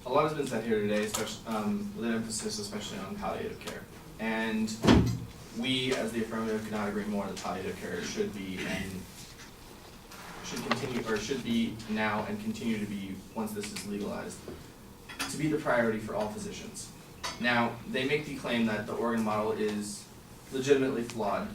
a lot has been said here today, especially with an emphasis especially on palliative care. And we, as the affirmative, could not agree more that palliative care should be now and continue to be, once this is legalized, to be the priority for all physicians. Now, they make the claim that the Oregon model is legitimately flawed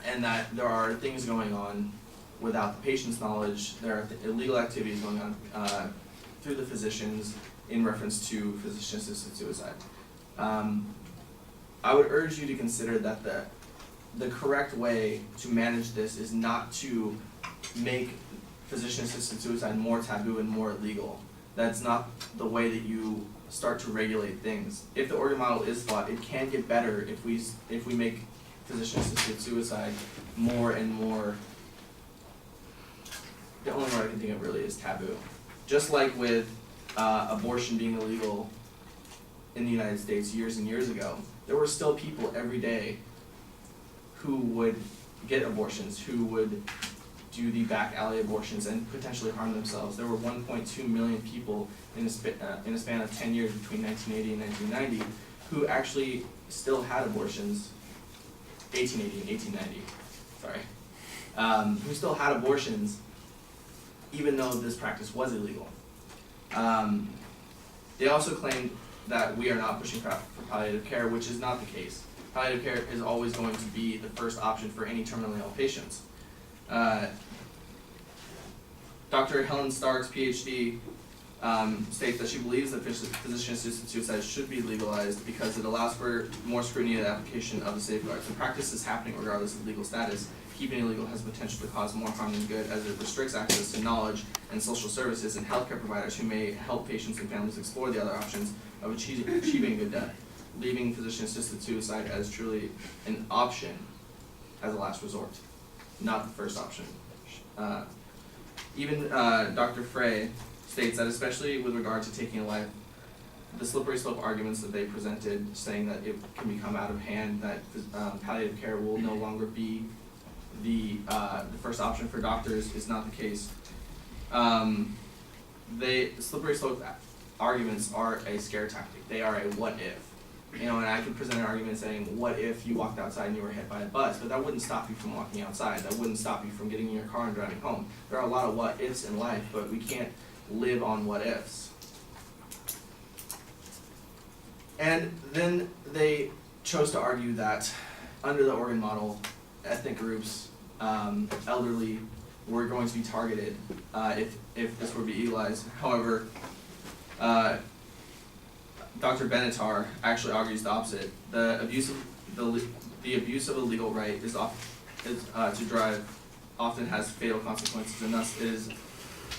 and that there are things going on without the patient's knowledge. There are illegal activities going on through the physicians in reference to physician-assisted suicide. I would urge you to consider that the correct way to manage this is not to make physician-assisted suicide more taboo and more illegal. That's not the way that you start to regulate things. If the Oregon model is flawed, it can get better if we make physician-assisted suicide more and more. The only word I can think of really is taboo. Just like with abortion being illegal in the United States years and years ago, there were still people every day who would get abortions, who would do the back alley abortions and potentially harm themselves. There were 1.2 million people in a span of 10 years between 1980 and 1990 who actually still had abortions, 1880 and 1890, sorry, who still had abortions even though this practice was illegal. They also claimed that we are not pushing for palliative care, which is not the case. Palliative care is always going to be the first option for any terminally ill patients. Dr. Helen Starks, PhD, states that she believes that physician-assisted suicide should be legalized because it allows for more scrutiny of the application of the safeguards. The practice is happening regardless of legal status. Keeping it illegal has the potential to cause more harm than good, as it restricts access to knowledge and social services and healthcare providers who may help patients and families explore the other options of achieving a good death, leaving physician-assisted suicide as truly an option as a last resort, not the first option. Even Dr. Frey states that, especially with regard to taking a life, the slippery slope arguments that they presented, saying that it can become out of hand, that palliative care will no longer be the first option for doctors, is not the case. The slippery slope arguments are a scare tactic. They are a what if. You know, and I could present an argument saying, what if you walked outside and you were hit by a bus? But that wouldn't stop you from walking outside. That wouldn't stop you from getting in your car and driving home. There are a lot of what ifs in life, but we can't live on what ifs. And then they chose to argue that under the Oregon model, ethnic groups, elderly, were going to be targeted if this were to be legalized. However, Dr. Benatar actually argues the opposite. The abuse of a legal right to drive often has fatal consequences, and thus is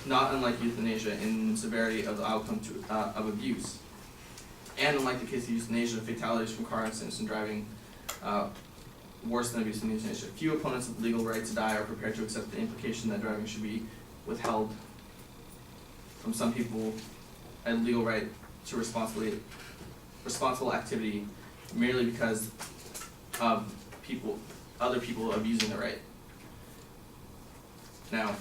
not unlike euthanasia in severity of the outcome of abuse. And unlike the case of euthanasia, fatalities from car accidents and driving worse than abuse and euthanasia. Few opponents of the legal right to die are prepared to accept the implication that driving should be withheld from some people, and legal right to responsible activity merely because of other people abusing the right. Now,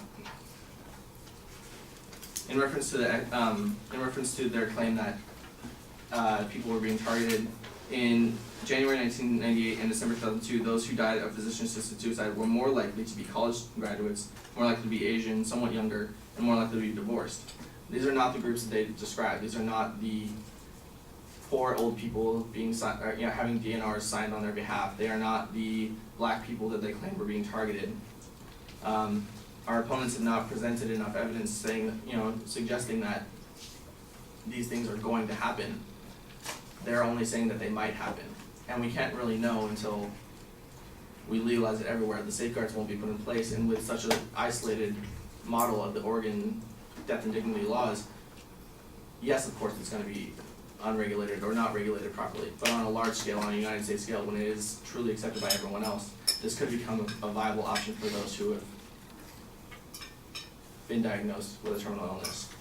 in reference to their claim that people were being targeted, in January 1998 and December 2002, those who died of physician-assisted suicide were more likely to be college graduates, more likely to be Asian, somewhat younger, and more likely to be divorced. These are not the groups that they describe. These are not the poor old people being having DNRs signed on their behalf. They are not the black people that they claim were being targeted. Our opponents have not presented enough evidence suggesting that these things are going to happen. They're only saying that they might happen. And we can't really know until we legalize it everywhere. The safeguards won't be put in place, and with such an isolated model of the Oregon death and dignity laws, yes, of course, it's going to be unregulated or not regulated properly. But on a large scale, on a United States scale, when it is truly accepted by everyone else, this could become a viable option for those who have been diagnosed with a terminal illness.